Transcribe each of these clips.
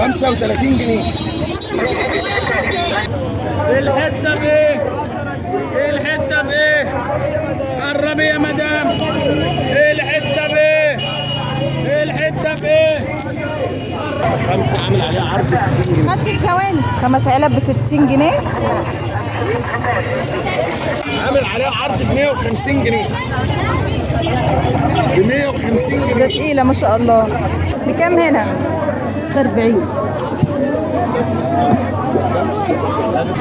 35 جنيه. الحته بايه؟ الحته بايه؟ قربي يا مدام. الحته بايه؟ الحته بايه؟ خمسة عامل عليها عرض 60 جنيه. خدت الكوالي 5 علب ب 60 جنيه. عامل عليها عرض ب 150 جنيه. ب 150 ده جنيه. تقيلة ما شاء الله. بكام هنا؟ 40.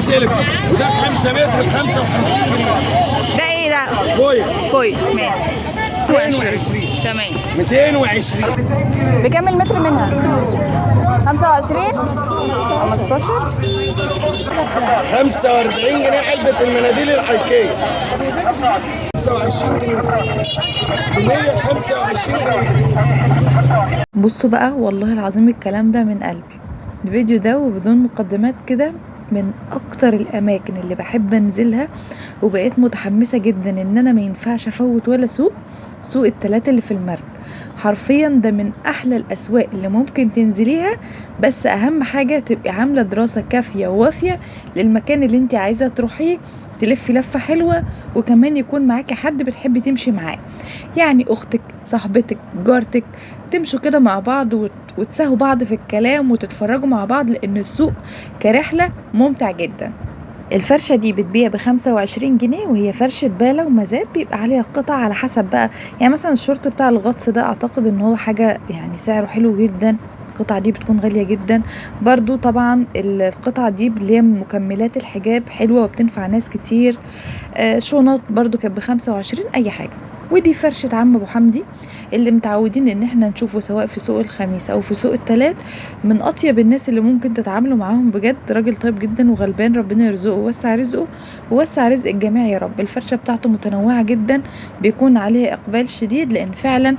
سلك وده 5 متر ب 55 جنيه. ده ايه ده؟ فويل فويل ماشي. 220. تمام. 220. بكام المتر منها؟ 25 15 45 جنيه علبة المناديل الحيكية. 25 جنيه. ب 125 جنيه. بصوا بقى، والله العظيم الكلام ده من قلبي. الفيديو ده وبدون مقدمات كده من اكتر الاماكن اللي بحب انزلها، وبقيت متحمسة جدا ان انا ما ينفعش افوت ولا سوق التلاتة اللي في المرج. حرفيا ده من احلى الاسواق اللي ممكن تنزليها، بس اهم حاجة تبقي عاملة دراسة كافية ووافية للمكان اللي انت عايزة تروحيه، تلفي لفة حلوة، وكمان يكون معاكي حد بتحبي تمشي معاه، يعني اختك، صاحبتك، جارتك، تمشوا كده مع بعض وتساهوا بعض في الكلام وتتفرجوا مع بعض، لان السوق كرحلة ممتع جدا. الفرشة دي بتبيع ب25 جنيه، وهي فرشة بالة ومزاد، بيبقى عليها قطع على حسب بقى، يعني مثلا الشورت بتاع الغطس ده اعتقد ان هو حاجة يعني سعره حلو جدا، القطعة دي بتكون غالية جدا. برضو طبعا القطعة دي اللي هي مكملات الحجاب حلوة وبتنفع ناس كتير. شنط برضو كانت ب25، اي حاجة. ودي فرشة عم ابو حمدي اللي متعودين ان احنا نشوفه سواء في سوق الخميس او في سوق التلات، من اطيب الناس اللي ممكن تتعاملوا معاهم، بجد راجل طيب جدا وغلبان، ربنا يرزقه ووسع رزقه ووسع رزق الجميع يا رب. الفرشة بتاعته متنوعة جدا، بيكون عليها اقبال شديد، لان فعلا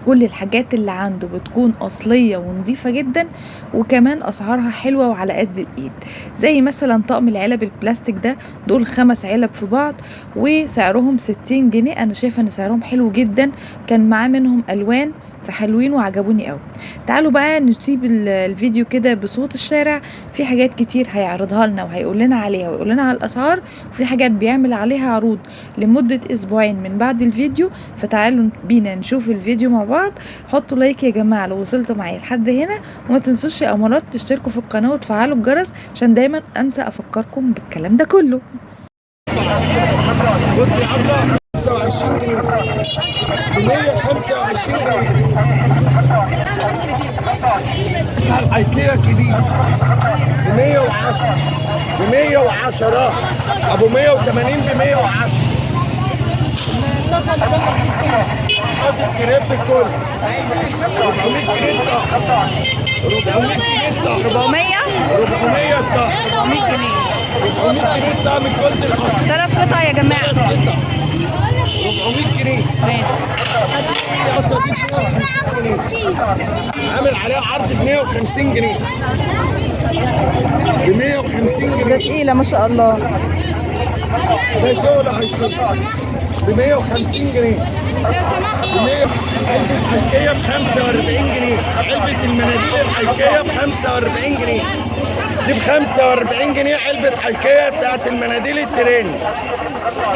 كل الحاجات اللي عنده بتكون اصلية ونظيفة جدا، وكمان اسعارها حلوة وعلى قد الايد. زي مثلا طقم العلب البلاستيك ده، دول 5 علب في بعض وسعرهم 60 جنيه. انا شايفة ان سعرهم حلو جدا، كان معاه منهم الوان فحلوين وعجبوني قوي. تعالوا بقى نسيب الفيديو كده بصوت الشارع، في حاجات كتير هيعرضها لنا وهيقول لنا عليها ويقول لنا على الاسعار، وفي حاجات بيعمل عليها عروض لمدة اسبوعين من بعد الفيديو. فتعالوا بينا نشوف الفيديو مع بعض. حطوا لايك يا جماعة لو وصلتوا معايا لحد هنا، وما تنسوش يا امارات تشتركوا في القناة وتفعلوا الجرس عشان دايما انسى افكركم بالكلام ده كله. بصي يا عبله 25 جنيه. ب 125 جنيه. الحيكية الجديد ب 110. ب 110. ابو 180 ب 110. الطاسة اللي جنبك دي كام؟ الكريب الكل 400 جنيه الطقم. 400 جنيه الطقم. 400 400 الطقم. 400 جنيه 400 جنيه الطقم الجولد الاصلي. 3 قطع يا جماعة. 400 جنيه. ماشي. عامل عليها عرض ب 150 جنيه. ب 150 ده جنيه. تقيلة ما شاء الله. ده شغل هيكون ب 150 جنيه. ب 100. علبة حيكية ب 45 جنيه. علبة المناديل الحيكية ب 45 جنيه. دي ب 45 جنيه علبة حيكية بتاعت المناديل التراني.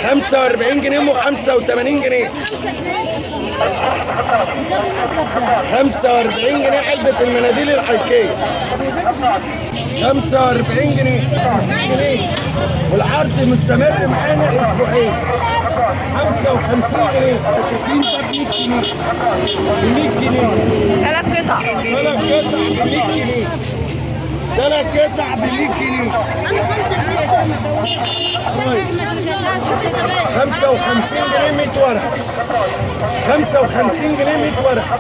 45 جنيه ام 85 جنيه. 45 جنيه علبة المناديل الحيكية. 45 جنيه. 50 جنيه. والعرض مستمر معانا اسبوعين. 55 جنيه. 30 ب 100 جنيه. ب 100 جنيه. 3 قطع. 3 قطع ب 100 جنيه. 3 قطع ب 100 جنيه. 55 جنيه 100 ورقة. 55 جنيه 100 ورقة.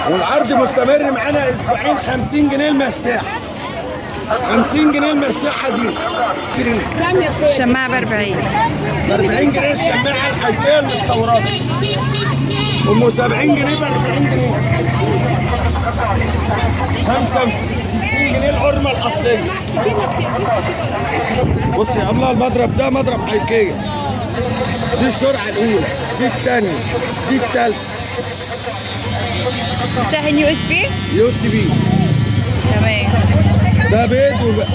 والعرض مستمر معانا اسبوعين. 50 جنيه المساحة. 50 جنيه المساحة دي. الشماعة ب 40. ب 40 جنيه الشماعة الحيكية المستوردة. ام 70 جنيه ب 40 جنيه. 65 جنيه الحرمة الأصلية. بصي يا أبلة، المضرب ده مضرب حيكية. دي السرعة الأولى، دي الثانية، دي الثالثة. شاحن USB. USB. ده بيض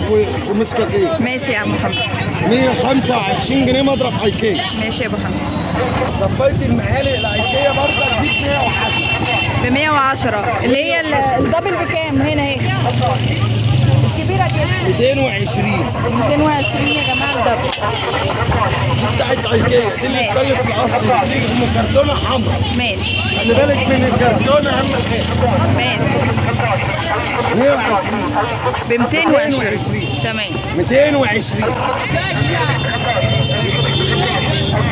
ومسكتين. ماشي يا عم محمد. 125 جنيه مضرب ايكيا. ماشي يا ابو حمد. صفايه المعالق الايكيا برضه اديك 110. ب 110 اللي هي الدبل بكام هنا اهي؟ الكبيره كده 220. 220 يا جماعه الدبل. بتاعت ايكيا دي اللي بتكلف الاصل دي كرتونه حمراء. ماشي. خلي بالك من الكرتونه اهم حاجه. ماشي. 120. ب 220. تمام. 220.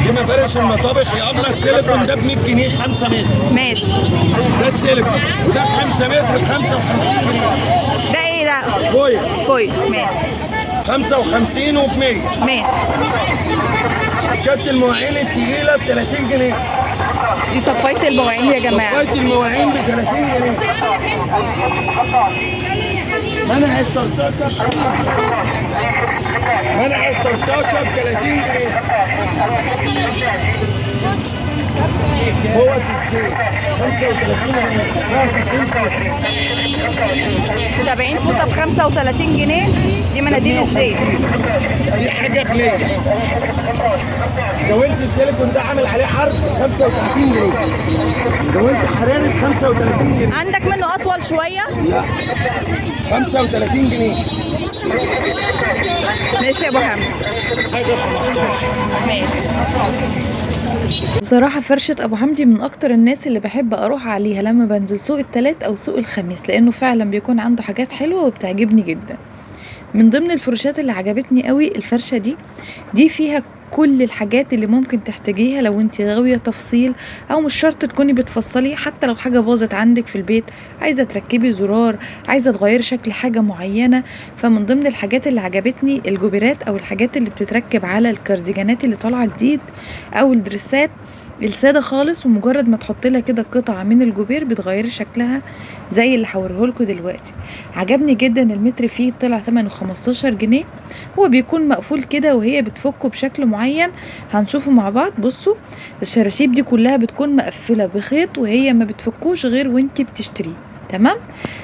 دي مفارش المطابخ يا ابله. السيليكون ده ب 100 جنيه 5 متر. ماشي. ده السيليكون وده 5 متر ب 55 جنيه. ده ايه ده؟ فويل. فويل. ماشي. 55 وب 100. ماشي. كانت المواعين التقيله ب 30 جنيه. دي صفايه المواعين يا جماعه. صفايه المواعين ب 30 جنيه. منع الطرطاشه منع الطرطاشه ب 30 جنيه. هو في الزيت 35 70 فوطه ب 35 جنيه. دي مناديل الزيت. دي حاجه ب 100. لو انت السيليكون ده عامل عليه عرض 35 جنيه. لو انت حراري ب 35 جنيه. عندك منه اطول شويه؟ لا 35 جنيه. ماشي يا ابو حمد. حاجه 15. ماشي. بصراحة فرشة أبو حمدي من أكتر الناس اللي بحب أروح عليها لما بنزل سوق التلات أو سوق الخميس، لأنه فعلا بيكون عنده حاجات حلوة وبتعجبني جدا. من ضمن الفروشات اللي عجبتني قوي الفرشة دي فيها كل الحاجات اللي ممكن تحتاجيها لو انت غاوية تفصيل، او مش شرط تكوني بتفصلي، حتى لو حاجة باظت عندك في البيت عايزة تركبي زرار، عايزة تغيري شكل حاجة معينة. فمن ضمن الحاجات اللي عجبتني الجوبيرات او الحاجات اللي بتتركب على الكارديجانات اللي طالعة جديد او الدريسات الساده خالص، ومجرد ما تحط لها كده قطعه من الجوبير بتغيري شكلها زي اللي هوريهولكوا دلوقتي. عجبني جدا. المتر فيه طلع ثمنه 15 جنيه. هو بيكون مقفول كده وهي بتفكه بشكل معين هنشوفه مع بعض. بصوا الشراشيب دي كلها بتكون مقفله بخيط وهي ما بتفكوش غير وانتي بتشتريه. تمام.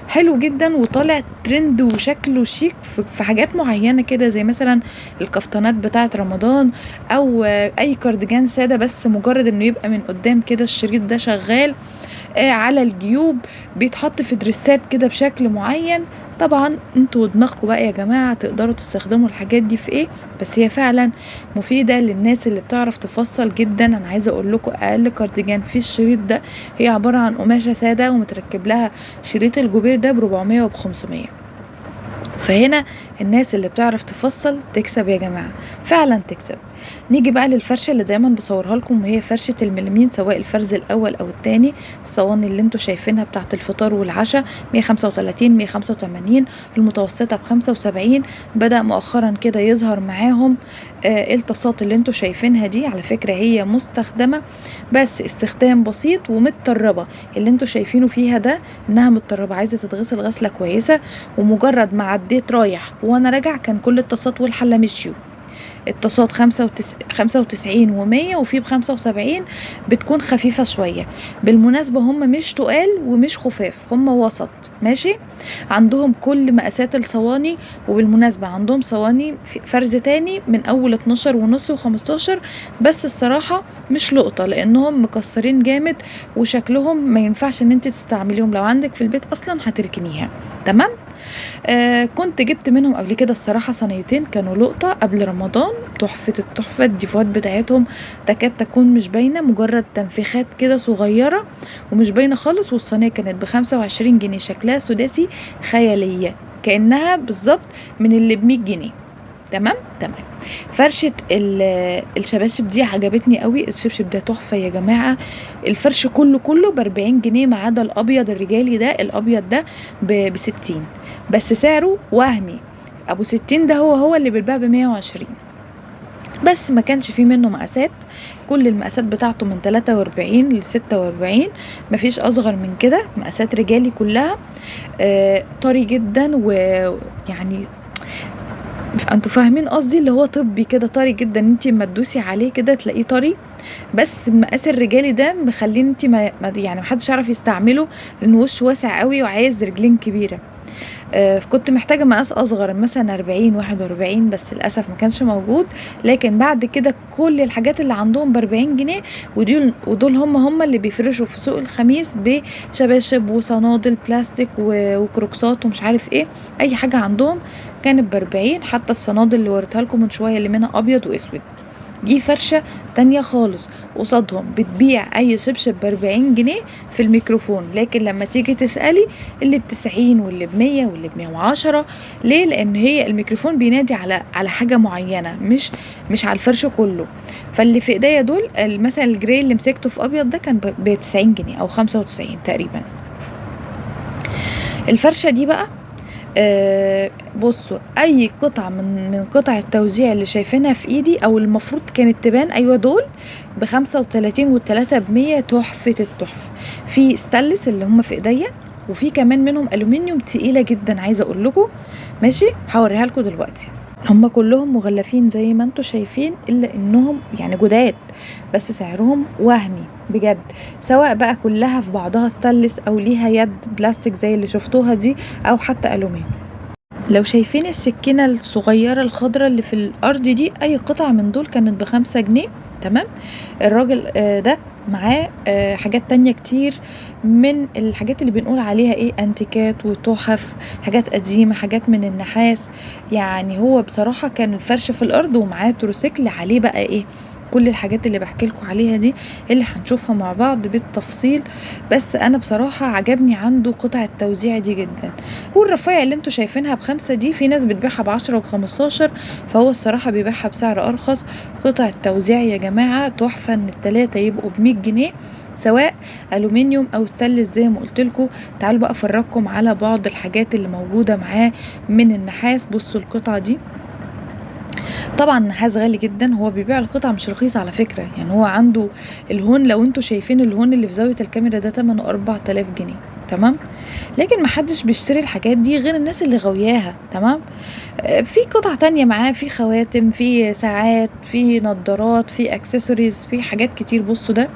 حلو جدا وطالع ترند وشكله شيك في حاجات معينه كده، زي مثلا الكفتانات بتاعه رمضان او اي كارديجان ساده، بس مجرد انه يبقى من قدام كده الشريط ده شغال على الجيوب، بيتحط في دريسات كده بشكل معين. طبعا انتوا ودماغكم بقى يا جماعه تقدروا تستخدموا الحاجات دي في ايه، بس هي فعلا مفيده للناس اللي بتعرف تفصل جدا. انا عايزه اقول لكم اقل كارديجان في الشريط ده هي عباره عن قماشه ساده ومتركب لها شريط الجوبير ده ب 400 وب 500. فهنا الناس اللي بتعرف تفصل تكسب يا جماعة، فعلا تكسب. نيجي بقى للفرشة اللي دايما بصورها لكم، وهي فرشة الملمين، سواء الفرز الاول او التاني. الصواني اللي انتوا شايفينها بتاعت الفطار والعشاء 135 185، المتوسطة ب75. بدأ مؤخرا كده يظهر معاهم الطاسات اللي انتوا شايفينها دي. على فكرة هي مستخدمة بس استخدام بسيط ومتطربة. اللي انتوا شايفينه فيها ده انها متطربة، عايزة تتغسل غسلة كويسة، ومجرد ما عديت رايح وانا راجع كان كل الطاسات والحلة مشيوا. الطاسات 95 و100 وفي ب75 بتكون خفيفة شوية. بالمناسبة هم مش تقال ومش خفاف، هم وسط ماشي. عندهم كل مقاسات الصواني، وبالمناسبة عندهم صواني فرز تاني من اول 12 ونص و15، بس الصراحة مش لقطة لانهم مكسرين جامد وشكلهم ما ينفعش ان انت تستعمليهم. لو عندك في البيت اصلا هتركنيها. تمام. كنت جبت منهم قبل كده الصراحة صينيتين كانوا لقطة قبل رمضان، تحفة التحفة. الديفوات بتاعتهم تكاد تكون مش باينة، مجرد تنفيخات كده صغيرة ومش باينة خالص. والصينية كانت ب25 جنيه، شكلها سداسي خيالية كأنها بالظبط من اللي ب100 جنيه. تمام. فرشة الشباشب دي عجبتني قوي. الشبشب ده تحفة يا جماعة. الفرش كله ب40 جنيه ما عدا الابيض الرجالي ده. الابيض ده ب60 بس سعره وهمي. ابو 60 ده هو اللي بيتباع ب120، بس ما كانش فيه منه مقاسات. كل المقاسات بتاعته من 43 ل 46، مفيش اصغر من كده. مقاسات رجالي كلها. طري جدا، ويعني انتوا فاهمين قصدي، اللي هو طبي كده طري جدا. انتي ما تدوسي عليه كده تلاقيه طري. بس المقاس الرجالي ده مخلين انتي يعني محدش يعرف يستعمله، لانه وش واسع قوي وعايز رجلين كبيره. كنت محتاجة مقاس أصغر مثلا 40 41 بس للأسف ما كانش موجود. لكن بعد كده كل الحاجات اللي عندهم ب40 جنيه، ودول هم اللي بيفرشوا في سوق الخميس بشباشب وصنادل بلاستيك وكروكسات ومش عارف ايه. اي حاجة عندهم كانت ب40. حتى الصنادل اللي وريتها لكم من شوية اللي منها ابيض واسود دي فرشة تانية خالص. قصادهم بتبيع اي شبشب ب40 جنيه في الميكروفون، لكن لما تيجي تسألي اللي ب90 واللي ب100 واللي ب110. ليه؟ لان هي الميكروفون بينادي على حاجة معينة، مش على الفرش كله. فاللي في ايديا دول مثلا الجراي اللي مسكته في ابيض ده كان ب90 جنيه او 95 تقريبا. الفرشة دي بقى بصوا، اي قطعة من قطع التوزيع اللي شايفينها في ايدي او المفروض كانت تبان، ايوه دول ب35 والتلاتة ب100. تحفة التحفة. في ستانلس اللي هم في ايديا، وفي كمان منهم الومنيوم تقيلة جدا عايزة اقول لكم. ماشي، هوريها لكم دلوقتي. هم كلهم مغلفين زي ما انتوا شايفين، الا انهم يعني جداد، بس سعرهم وهمي بجد. سواء بقى كلها في بعضها ستانلس او ليها يد بلاستيك زي اللي شفتوها دي، او حتى الومنيوم. لو شايفين السكينة الصغيرة الخضرة اللي في الارض دي، اي قطعة من دول كانت ب5 جنيه. تمام. الراجل ده معاه حاجات تانية كتير من الحاجات اللي بنقول عليها ايه، انتيكات وتحف، حاجات قديمة، حاجات من النحاس. يعني هو بصراحة كان الفرش في الارض ومعاه تروسيكل عليه بقى ايه، كل الحاجات اللي بحكي لكم عليها دي اللي هنشوفها مع بعض بالتفصيل. بس انا بصراحة عجبني عنده قطع التوزيع دي جدا. والرفايع اللي انتوا شايفينها ب5 دي، في ناس بتبيعها ب10 وب15، فهو الصراحة بيبيعها بسعر ارخص. قطع التوزيع يا جماعة تحفة، ان التلاتة يبقوا ب100 جنيه سواء الومنيوم او ستانلس زي ما قلت لكم. تعالوا بقى افرجكم على بعض الحاجات اللي موجودة معاه من النحاس. بصوا القطعة دي، طبعا النحاس غالي جدا. هو بيبيع القطع مش رخيصة على فكرة. يعني هو عنده الهون، لو انتوا شايفين الهون اللي في زاوية الكاميرا ده تمنه 4000 جنيه. تمام. لكن محدش بيشتري الحاجات دي غير الناس اللي غاوياها. تمام. في قطع تانية معاه، في خواتم، في ساعات، في نظارات، في اكسسوارز، في حاجات كتير. بصوا ده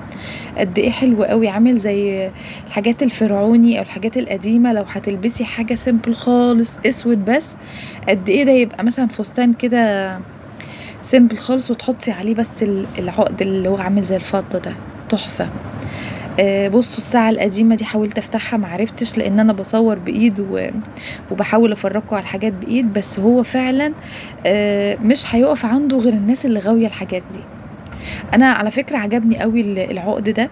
قد ايه حلو قوي، عامل زي الحاجات الفرعوني او الحاجات القديمة. لو هتلبسي حاجة سيمبل خالص اسود بس، قد ايه ده يبقى مثلا فستان كده سيمبل خالص وتحطي عليه بس العقد اللي هو عامل زي الفضة ده. تحفة. بصوا الساعة القديمة دي حاولت افتحها معرفتش، لان انا بصور بايد وبحاول افرجكم على الحاجات بايد. بس هو فعلا مش هيقف عنده غير الناس اللي غاوية الحاجات دي. انا على فكرة عجبني قوي العقد ده.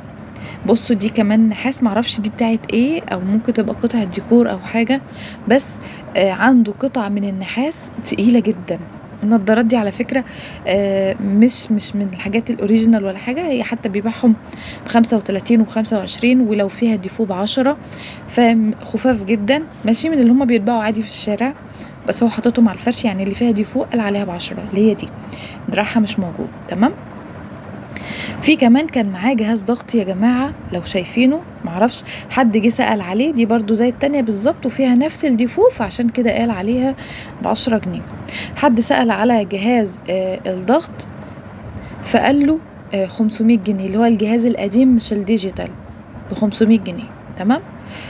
بصوا دي كمان نحاس، معرفش دي بتاعت ايه، او ممكن تبقى قطعة ديكور او حاجة. بس عنده قطع من النحاس تقيلة جدا. النضارات دي على فكرة مش من الحاجات الاوريجينال ولا حاجة. هي حتى بيبيعهم ب35 و25، ولو فيها ديفو ب10. فخفاف جدا، ماشي، من اللي هما بيتباعوا عادي في الشارع. بس هو حاططهم على الفرش، يعني اللي فيها ديفو قال عليها ب10، اللي هي دي دراعها مش موجود. تمام. في كمان كان معاه جهاز ضغط يا جماعة، لو شايفينه معرفش حد جه سأل عليه. دي برضو زي التانية بالظبط، وفيها نفس الديفوف، عشان كده قال عليها ب10 جنيه. حد سأل على جهاز الضغط فقال له 500 جنيه، اللي هو الجهاز القديم مش الديجيتال، ب500 جنيه. تمام.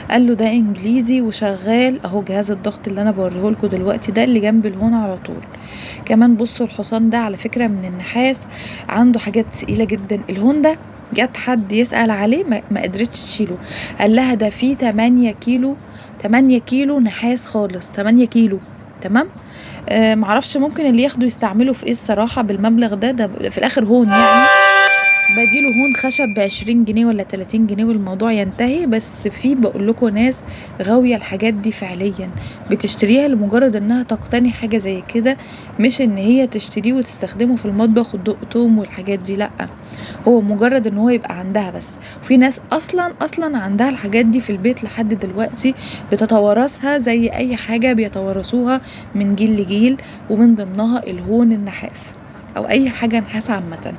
قال له ده انجليزي وشغال اهو. جهاز الضغط اللي انا بوريه لكم دلوقتي ده اللي جنب الهون على طول. كمان بصوا الحصان ده على فكرة من النحاس، عنده حاجات تقيلة جدا. الهون ده جت حد يسأل عليه ما قدرتش تشيله، قال لها ده فيه 8 كيلو نحاس خالص، 8 كيلو. تمام. معرفش ممكن اللي ياخده يستعمله في ايه الصراحة بالمبلغ ده في الاخر هون، يعني بديله هون خشب ب20 جنيه ولا 30 جنيه والموضوع ينتهي. بس في بقول لكم ناس غاوية الحاجات دي فعليا، بتشتريها لمجرد انها تقتني حاجة زي كده، مش ان هي تشتريه وتستخدمه في المطبخ والدقتوم والحاجات دي. لا، هو مجرد ان هو يبقى عندها بس. في ناس اصلا عندها الحاجات دي في البيت لحد دلوقتي، بتتوارثها زي اي حاجة بيتوارثوها من جيل لجيل، ومن ضمنها الهون النحاس او اي حاجة نحاس عامة.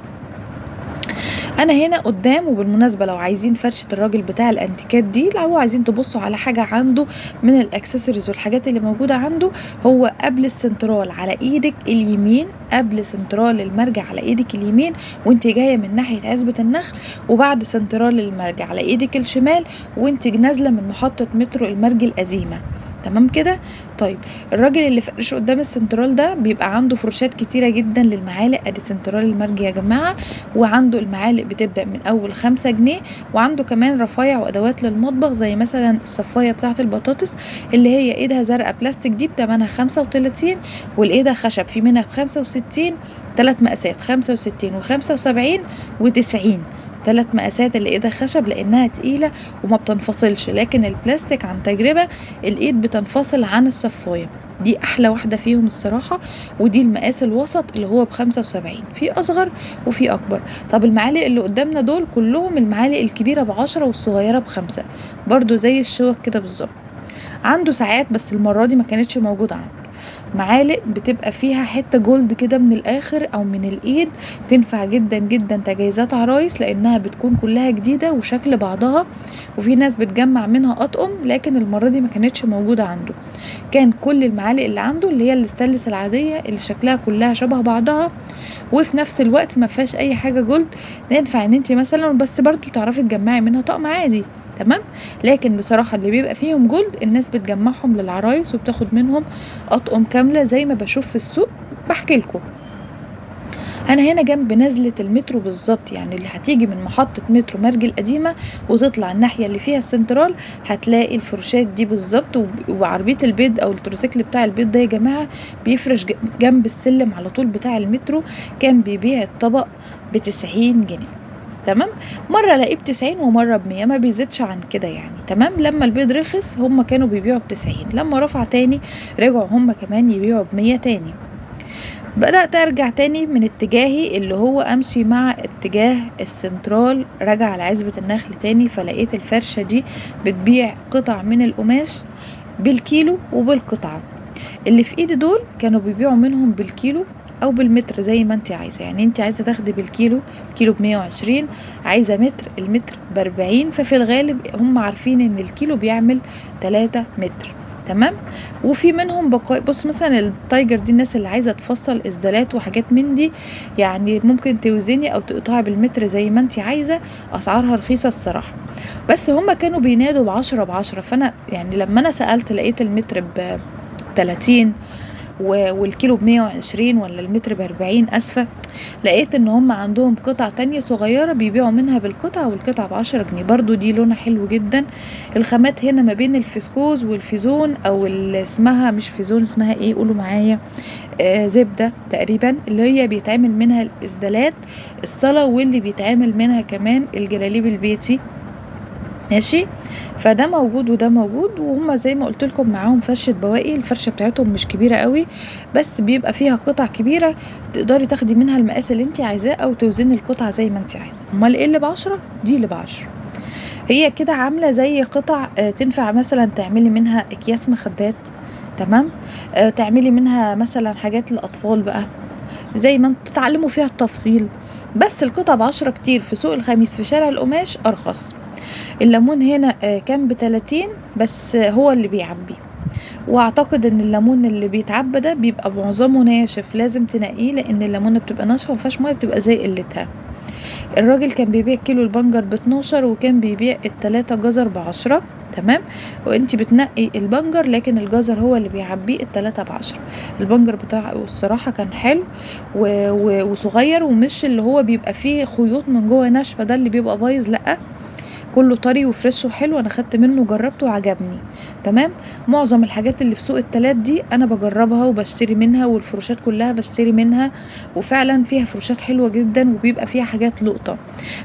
انا هنا قدام. وبالمناسبه لو عايزين فرشه الراجل بتاع الانتيكات دي، لو عايزين تبصوا على حاجه عنده من الاكسسوارز والحاجات اللي موجوده عنده، هو قبل السنترال على ايدك اليمين، قبل سنترال المرجع على ايدك اليمين وانت جايه من ناحيه عزبه النخل، وبعد سنترال المرجع على ايدك الشمال وانت نازله من محطه مترو المرج القديمه. تمام كده. طيب الراجل اللي فرش قدام السنترال ده بيبقى عنده فرشات كتيرة جدا للمعالق. ادي سنترال المرجي يا جماعة، وعنده المعالق بتبدأ من اول 5 جنيه، وعنده كمان رفايع وادوات للمطبخ زي مثلا الصفاية بتاعة البطاطس اللي هي ايدها زرقاء بلاستيك دي بتمنها 35، والايدها خشب في منها ب65. 3 مقاسات 65 و75 و90، 3 مقاسات اللي ايدها خشب لانها تقيلة وما بتنفصلش، لكن البلاستيك عن تجربة الايد بتنفصل عن الصفاية. دي احلى واحدة فيهم الصراحة، ودي المقاس الوسط اللي هو ب75، في اصغر وفي اكبر. طب المعالق اللي قدامنا دول كلهم المعالق الكبيرة ب10 والصغيرة ب5، برضو زي الشوك كده بالظبط. عنده ساعات بس المرة دي ما كانتش موجودة عنده. معالق بتبقى فيها حتة جولد كده من الاخر او من الايد، تنفع جدا جدا تجهيزات عرايس لانها بتكون كلها جديدة وشكل بعضها، وفي ناس بتجمع منها اطقم، لكن المرة دي ما كانتش موجودة عنده. كان كل المعالق اللي عنده اللي هي الاستانلس العادية اللي شكلها كلها شبه بعضها، وفي نفس الوقت ما فيهاش اي حاجة جولد، ينفع ان انت مثلا بس برضو تعرفي تجمعي منها طقم عادي. تمام. لكن بصراحة اللي بيبقى فيهم جولد الناس بتجمعهم للعرايس وبتاخد منهم اطقم كاملة زي ما بشوف في السوق بحكي لكم. انا هنا جنب نزلة المترو بالظبط، يعني اللي هتيجي من محطة مترو مرج القديمة وتطلع الناحية اللي فيها السنترال هتلاقي الفرشات دي بالظبط. وعربية البيض او التروسيكل بتاع البيض ده يا جماعة بيفرش جنب السلم على طول بتاع المترو، كان بيبيع الطبق ب90 جنيه. تمام. مرة الاقيه ب90 ومرة ب100، ما بيزيدش عن كده يعني. تمام. لما البيض رخص هم كانوا بيبيعوا ب90، لما رفع تاني رجعوا هم كمان يبيعوا ب100 تاني. بدأت ارجع تاني من اتجاهي اللي هو امشي مع اتجاه السنترال راجع على عزبة النخل تاني، فلقيت الفرشة دي بتبيع قطع من القماش بالكيلو وبالقطعة. اللي في ايدي دول كانوا بيبيعوا منهم بالكيلو او بالمتر زي ما انت عايزه، يعني انت عايزه تاخدي بالكيلو، كيلو ب120، عايزه متر، المتر ب40. ففي الغالب هم عارفين ان الكيلو بيعمل 3 متر. تمام. وفي منهم بقايا. بص مثلا التايجر دي الناس اللي عايزه تفصل اسدالات وحاجات من دي، يعني ممكن توزني او تقطعي بالمتر زي ما انت عايزه، اسعارها رخيصه الصراحه. بس هم كانوا بينادوا ب10 فانا يعني لما انا سالت لقيت المتر ب30 والكيلو ب120 ولا المتر ب40 اسفة. لقيت ان هم عندهم قطع تانية صغيرة بيبيعوا منها بالقطعة، والقطعة ب10 جنيه برضو. دي لونها حلو جدا. الخامات هنا ما بين الفسكوز والفيزون او اللي اسمها مش فيزون، اسمها ايه قولوا معايا، زبدة تقريبا، اللي هي بيتعمل منها الاسدالات الصلاة، واللي بيتعمل منها كمان الجلاليب البيتي. ماشي. فده موجود وده موجود، وهم زي ما قلت لكم معاهم فرشة بواقي. الفرشة بتاعتهم مش كبيرة قوي بس بيبقى فيها قطع كبيرة تقدري تاخدي منها المقاس اللي انت عايزاه او توزني القطعة زي ما انت عايزة. امال ايه اللي ب10؟ دي اللي ب10. هي كده عاملة زي قطع تنفع مثلا تعملي منها اكياس مخدات. تمام. تعملي منها مثلا حاجات للاطفال بقى زي ما انتوا تتعلموا فيها التفصيل. بس القطع ب10 كتير في سوق الخميس في شارع القماش ارخص. الليمون هنا كان ب30 بس هو اللي بيعبي، واعتقد ان الليمون اللي بيتعبى ده بيبقى معظمه ناشف، لازم تنقيه لان الليمونه بتبقى ناشفه ومفيهاش ميه، بتبقى زي قلتها. الراجل كان بيبيع كيلو البنجر ب12 وكان بيبيع ال3 جزر ب10. تمام. وانتي بتنقي البنجر لكن الجزر هو اللي بيعبيه، ال3 ب10. البنجر بتاعه الصراحه كان حلو وصغير، ومش اللي هو بيبقى فيه خيوط من جوه ناشفه ده اللي بيبقى بايظ، لا كله طري وفريش وحلو. انا خدت منه وجربته وعجبني. تمام. معظم الحاجات اللي في سوق التلات دي انا بجربها وبشتري منها، والفروشات كلها بشتري منها، وفعلا فيها فروشات حلوة جدا وبيبقى فيها حاجات لقطة.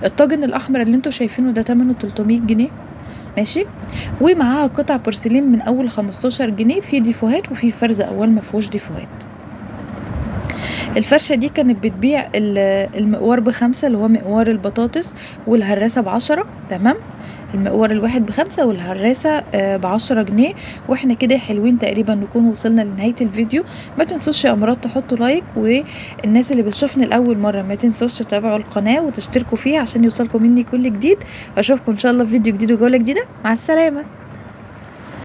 الطاجن الاحمر اللي انتوا شايفينه ده ثمنه 300 جنيه. ماشي. ومعاها قطع بورسلين من اول 15 جنيه، في ديفوهات وفي فرز اول ما فيهوش ديفوهات. الفرشة دي كانت بتبيع المقوار ب5 اللي هو مقوار البطاطس، والهراسة ب10. تمام. المقوار الواحد ب5 والهراسة ب10 جنيه. واحنا كده حلوين تقريبا نكون وصلنا لنهاية الفيديو. ما تنسوش يا امارات تحطوا لايك، والناس اللي بتشوفني لأول مرة ما تنسوش تتابعوا القناة وتشتركوا فيها عشان يوصلكم مني كل جديد. واشوفكم ان شاء الله في فيديو جديد وجولة جديدة. مع السلامة.